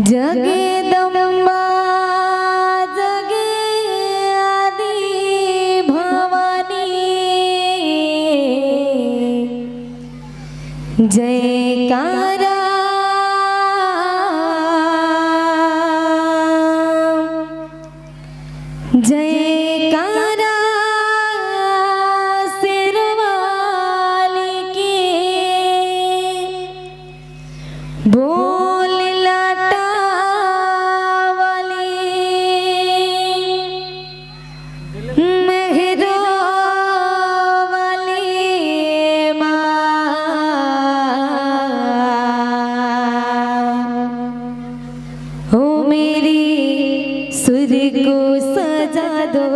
जगदम्बा जगे आदि भवानी जयकारा जयकारा सिरवाली की बोल लाटा वाली मेहरो वाली माँ हो मेरी सुर को सजा दो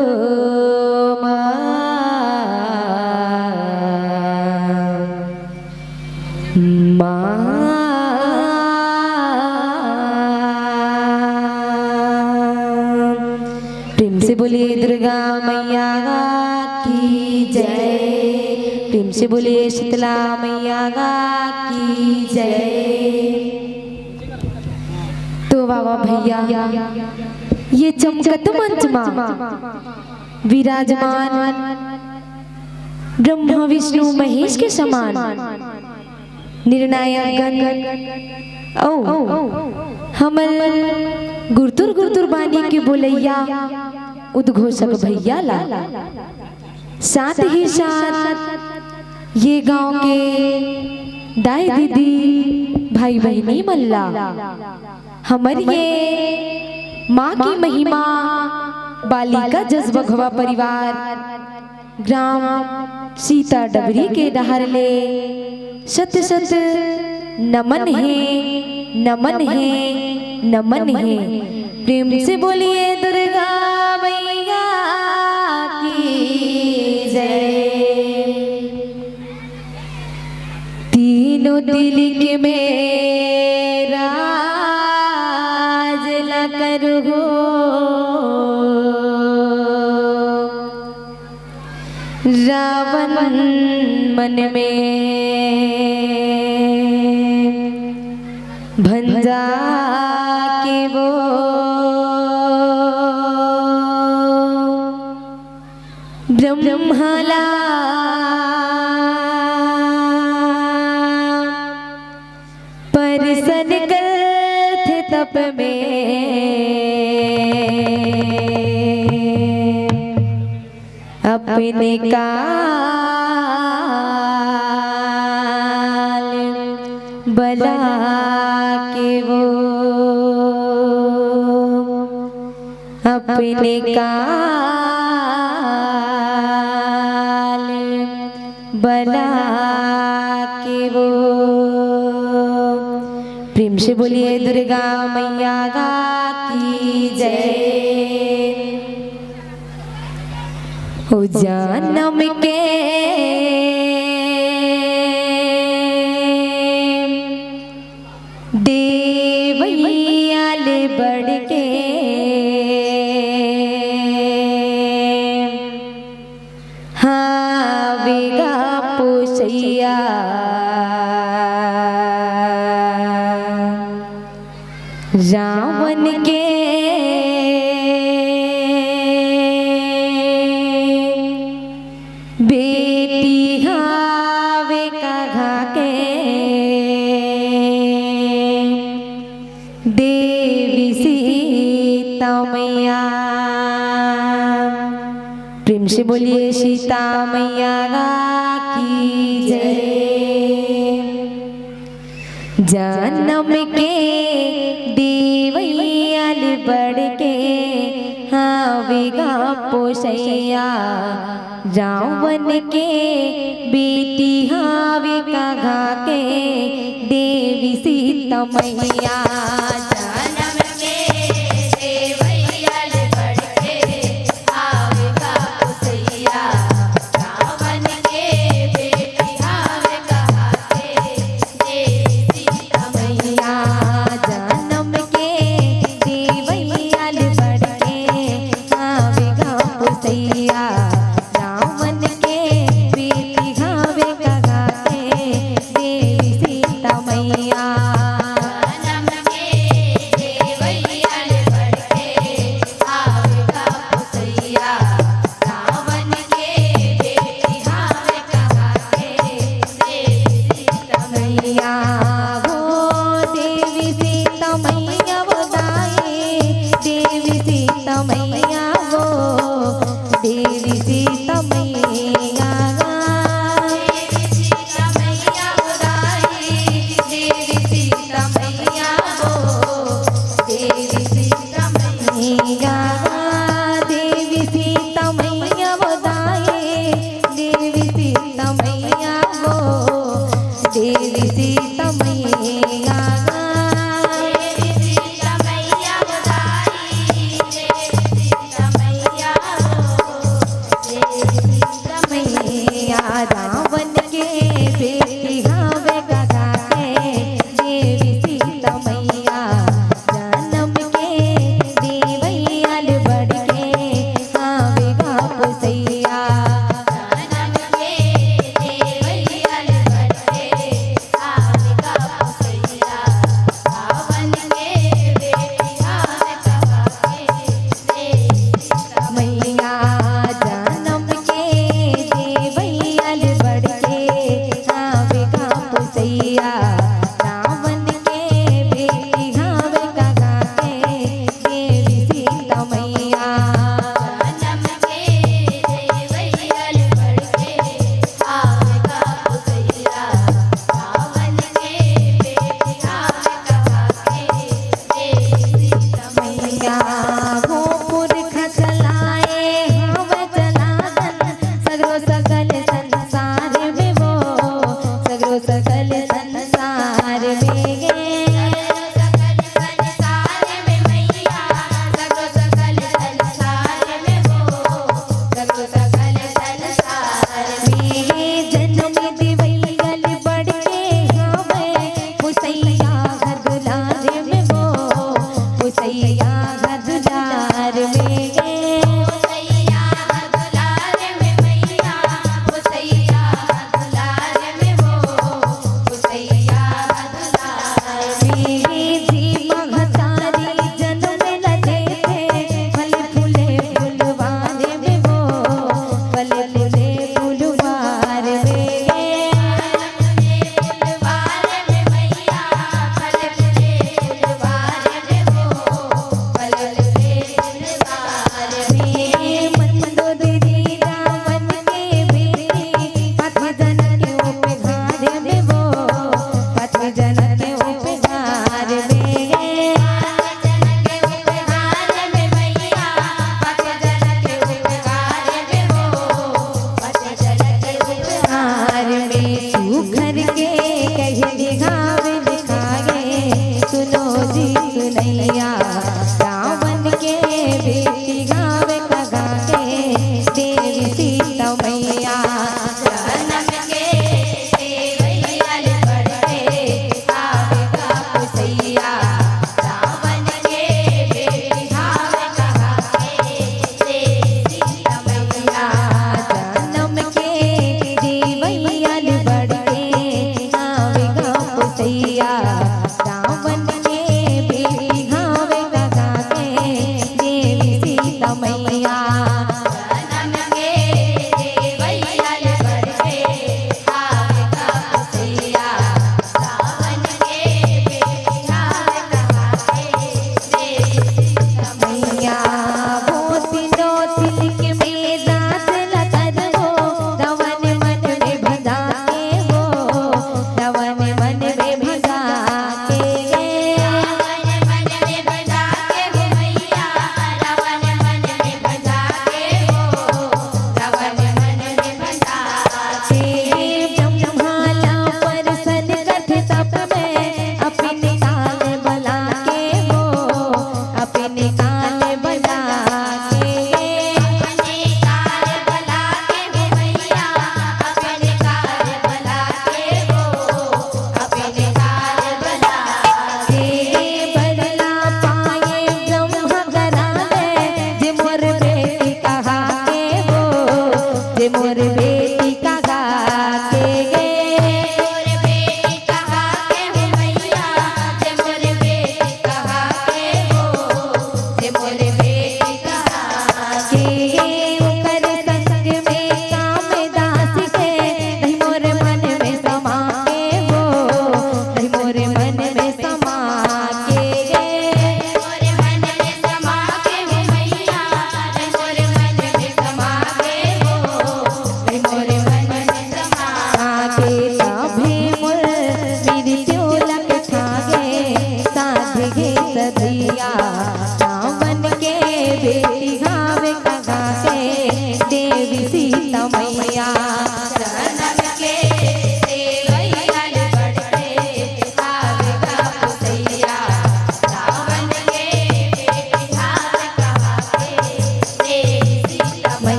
प्रेम से बोलिए दुर्गा मैया की जय। प्रेम से बोलिए शीतला मैया की जय। तो बाबा भैया ये चमकत मंच मां विराजमान ब्रह्मा विष्णु महेश के समान निर्णायक गण हमल गुरतुर गुरतुर बानी के बोलैया उद्घोषक भैया ला साथ ही साथ ये गांव के दाई दीदी भाई बहनी मल्ला हमर ये माँ की महिमा बालिका जज्बा घवा परिवार ग्राम सीता डबरी के डहरले सत सत नमन है नमन है नमन है। प्रेम से बोलिए दुर्गा मैया की जय। तीनों दिल के मेरा करो रावण मन में भंजा के वो ब्रह्मला परसन करते तप में अपने काल बला के वो अपने काल बला के वो। प्रेम से बोलिए दुर्गा मैया की जय। हो जन्म के देवैयाल बढ़ के हावेगा पोसैया रावण के बेटी हावे कहा के देवी सीता मैया। प्रेम से बोलिए सीता मैया की जय। जन्म के देवैयाल बढ़ के हावेगा पोसैया रावण के बेटी हावे कहा के देवी सीता मैया। मैया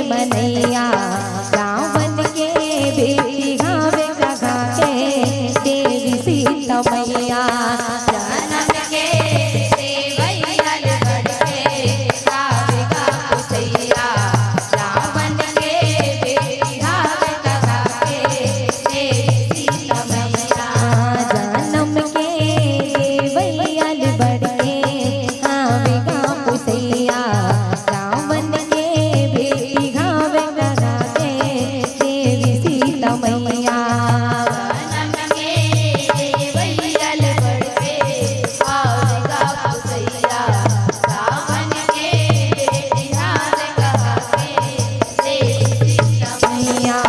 मनैया रावण के बेटी गावे लगा के देवी सीता मैया जन्म के देवैयल बढ़ के गावेगा पुसैया रावण के बेटी गावे लगा के देवी सीता मैया जन्म के देवैयल बढ़ के गावेगा पुसैया रावण के बेटी गावे लगा के देवी सीता मैया जन्म के देवैयल बढ़ के गावेगा पुसैया रावण के बेटी गावे लगा के देवी सीता मैया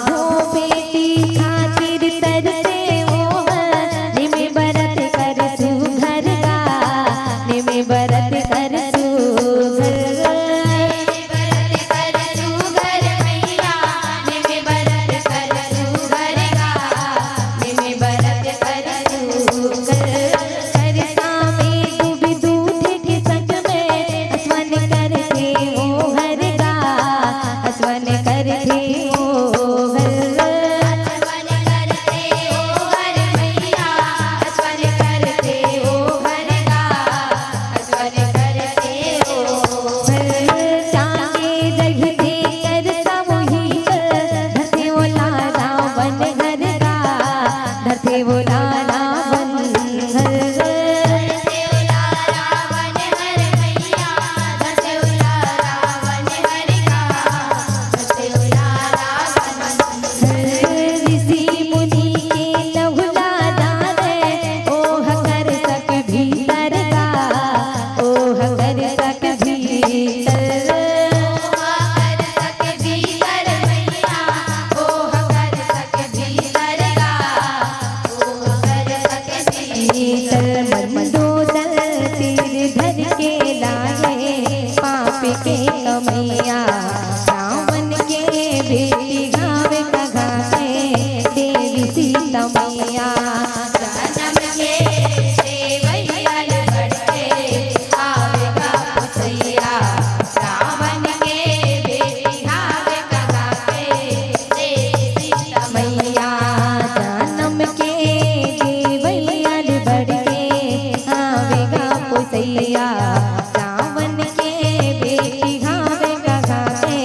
वो बेटी खातिर तरसे वो निमे बरत कर सुघर गा निमे बरत कर सुघर मैया निमे बरत कर सुघर गा निमे बरत कर सुघर सरसा में डूबी दूध के संग में असवन करके वो हर गा असवन करके वो हर असवन करते वो हर मैया असवन करते वो हर गा असवन करते वो हर चांगे रखते कर सामूहिक धरते वो लाला बन घर गा धरते वो लाला बन घर धरते वो लाला बन घर मैया धरते वो लाला बन घर गा धरते वो लाला बन घर ऋषि मुनि के लहुला दाने ओह कर सक भीतर गा ओह कर सक भीतर मैया ओह कर सक भीतर गा ओह कर सक भीतर मंदोदर तीर धर के लाए पाप के कमैया रावण के बेटी गावे लगा के देवी सीता मैया जन्म के देवैयल बढ़ के गावेगा पुसैया रावण के बेटी गावे लगा के देवी सीता मैया जन्म के देवैयल बढ़ के गावेगा पुसैया रावण के बेटी गावे लगा के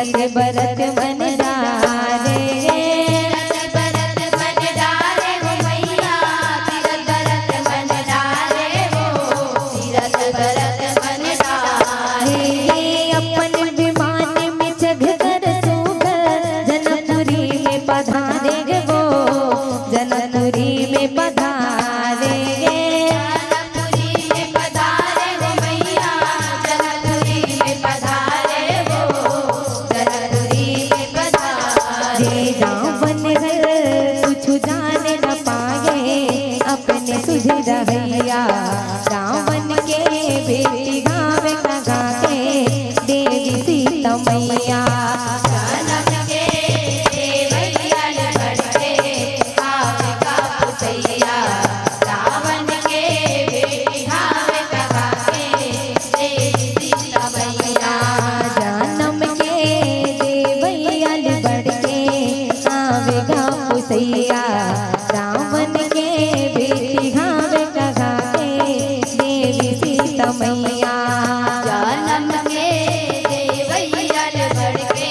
तीरथ बरत मन डारे, भरत मन डारे हो मैया, तीरथ भरत मन डारे हो, तीरथ भरत मन डारे। अपन विमान में जग कर सुख जनकपुरी में पधारे वो, जनकपुरी में पधारे, जनकपुरी में पधारे हो मैया, जनकपुरी में पधारे हो, जनकपुरी में पधारे। रावण घर कुछ जान न पाए अपने सुझ रहैया, रावण के बेटी गावे गा के देवी सीता मैया, जनक के देवैया लड़के आवे का पुतैया, रावण के बेटी आवे का के देवी सीता मैया। जन्म के देवैया बढ़ के आवेगा पुसैया, रावण के बेटी गावे गा के देवी सीता मैया, जनम के देवैया लड़के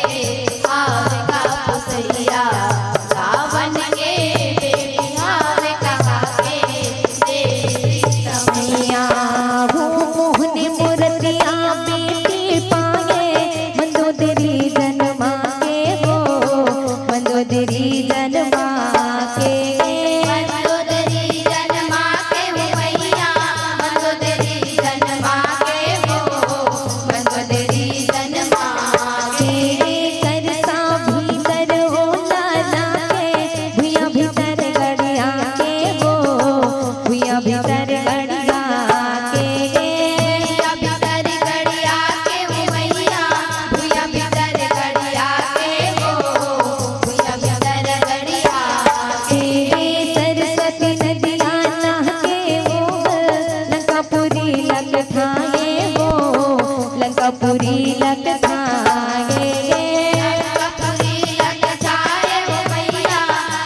आवे का पुतैया, रावण के बेटी आवे का के देवी सीता मैया। हो मोहन मूर्तिया बेटी पाए मंदोदरी जन्मा के हो, मंदोदरी जन्मा के, मंदोदरी जन्मा के हो मैया, मंदोदरी जन्मा के हो, मंदोदरी जन्मा के। करसा भीतर हो लाला के, भुया भीतर गड़िया के हो, भुया भीतर गड़िया के, भुया भीतर गड़िया के हो मैया, भुया भीतर गड़िया के हो, भुया भीतर गड़िया के। सरस्वती नदिया नहाके वो लंकापुरी लग ठाए वो, लंकापुरी लग ठाए, लंकापुरी लग जाए हो मैया,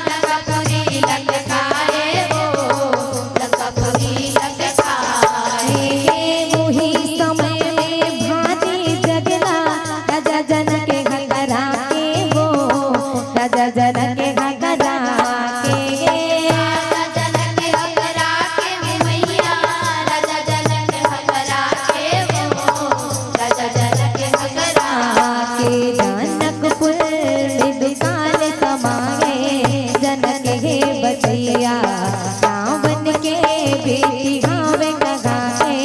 लंकापुरी लग जाए हो, लंकापुरी लग जाए। वही समय में भारी जगला राजा जनक घगरा के वो, राजा जनक घगरा के, राजा जनक हकरा के हो मैया, राजा जनक हकरा के हो, राजा जनक हकरा के जनकपुर में दुकान समाए जनक हे बचैया, रावण के बेटी गावे गा के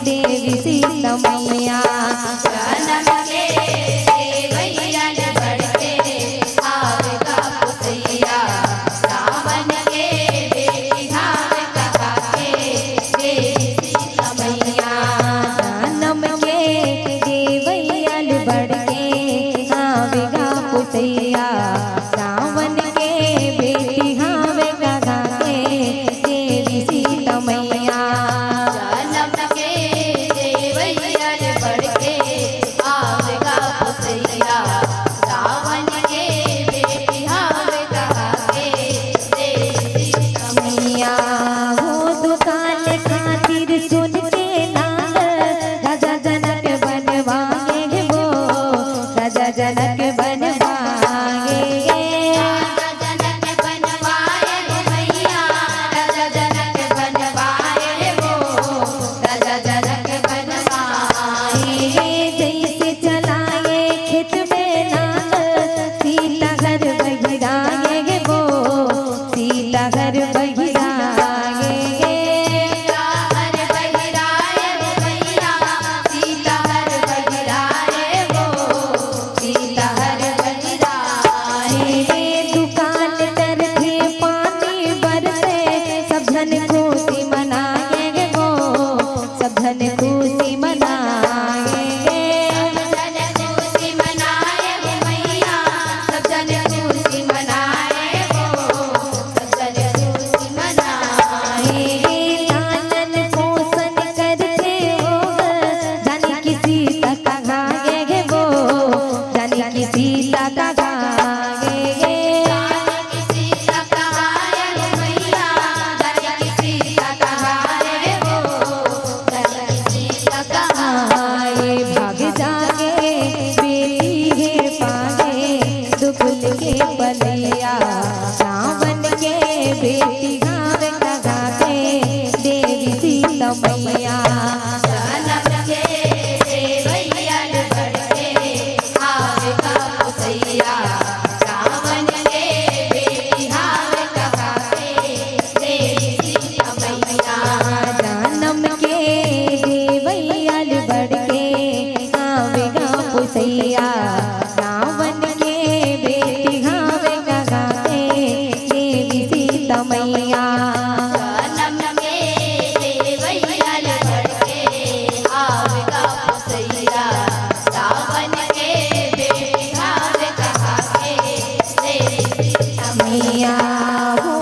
देवी सीता मैया, जनम के देवैया लड़के आवे का पुतैया, रावण के बेटी आवे का के देवी सीता मैया। जन्म के देवैया बढ़ के आवेगा पुसैया, रावण के बेटी आवेगा गा के देवी सीता मैया, जनम के देवैया लड़के आवे का पुतैया, रावण के बेटी आवे का के देवी सीता मैया हो दुकान खातिर सुन के नाल राजा जनक बनवाए वो, राजा जनक बनवाए, राजा जनक बनवाए हो मैया, राजा जनक बनवाए हो, राजा जनक बनवाए। जैसे चलाए खेत में नाल सीता घर बहिराए वो, सीता घर बहिराए, सीता हर बहिराए हो मैया, सीता हर बहिराए हो, सीता पुसैया रावण के बेटी घावे गगा के देवी सीता मैया जन्म के देवैया लड़के आवेगा पुसैया रावण के बेटी घावे गगा के देवी सीता मैया हो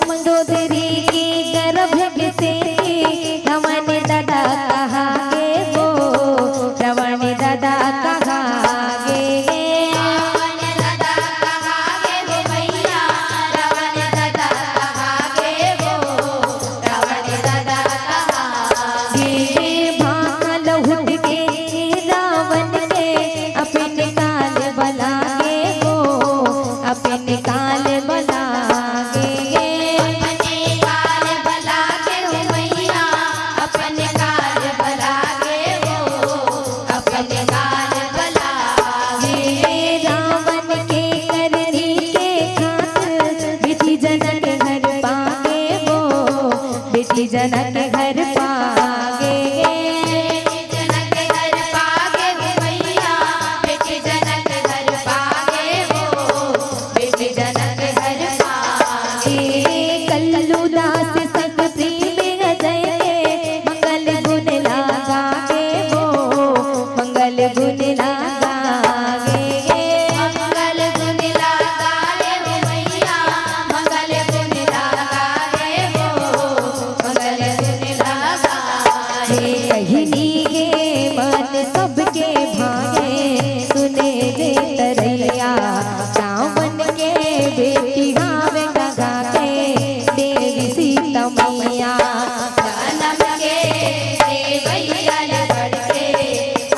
मंदोदरी की गर्भ से रावण दादा कहा गे हो रावण दादा कहा गे रावण दादा कहा गे हो भैया रावण दादा कहा गे हो रावण दादा कहा गे भाल उठ के रावण के अपने काल बला गे हो अपने काल बला गे अपने काल बला के हो मैया अपने काल बला के हो अपने काल बला गे रावण के करनी के खातिर बेटी जनक घर पागे हो बेटी जनक घर पागे बेटी जनक घर पागे हो मैया बेटी जनक घर पागे हो बेटी जनक घर पागे कल्लू दास सकती में जय मंगल गुण लागा गे हो मंगल गुण लागा गे मंगल गुण लागा रे हो मैया मंगल गुण लागा रे हो मंगल गुण लागा रे कहनी गे मन सबके भागे सुने दे तरैया रावण के बेटी गावे गगा के देवी सीता मैया जन्म के देवैया लड़के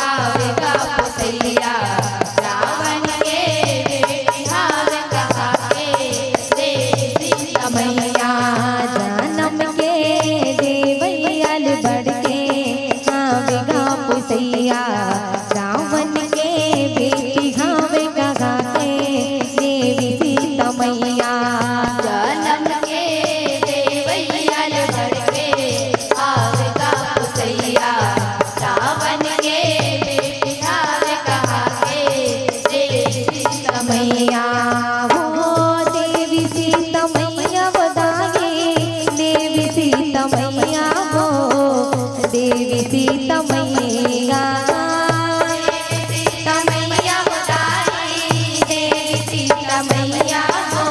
आवेगा पुसैया रावण के बेटी हावे कहा के देवी सीता मैया जन्म के देवैया बड़के आवेगा पुसैया रावण के बेटी गावे गगा के देवी सीता मैया जन्म के देवैया लड़के आवेगा पुसैया रावण के बेटी हावे कहा के देवी सीता मैया मैया हो देवी सीता मैया बताए देवी सीता मैया हो देवी सीता मैया सीता मैया बताई देवी सीता मैया हो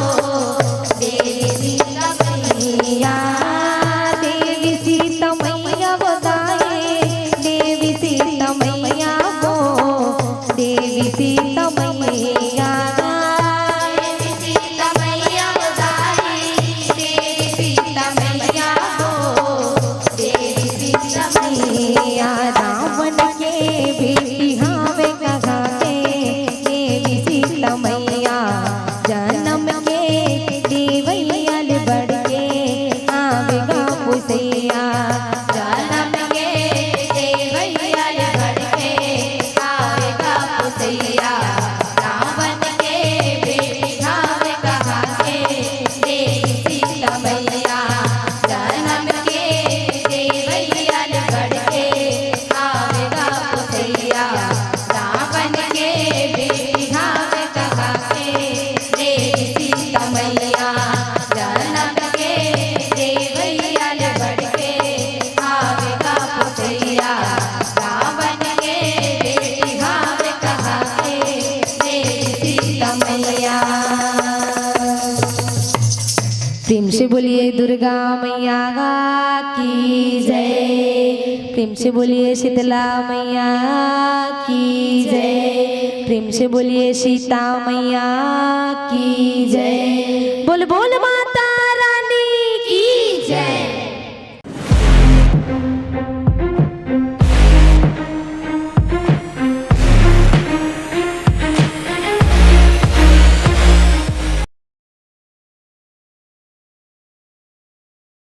देवी सीता मैया देवी सीता मैया बताए देवी सीता मैया हो देवी सीता मैया देवी सीता मैया बताई देवी सीता मैया हो देवी सीता मैया रावण के बेटी हावे गगा के देवी सीता मैया जन्म के देवैया बड़के आवेगा पुसैया जन्म के देवैया लड़के आवेगा पुसैया रावण के बेटी घावे कहा के देवी सीता मैया जन्म के देवैया लड़के आवेगा पुसैया रावण के बेटी घावे कहा के देवी सीता मैया जन्म के देवैया लड़के आवेगा पुसैया रावण के बेटी घावे कहा के देवी सीता मैया। प्रेम से बोलिए दुर्गा मैया की जय प्रेम से बोलिए शीतला मैया की जय प्रेम से बोलिए सीता मैया की जय बोल बोल माँ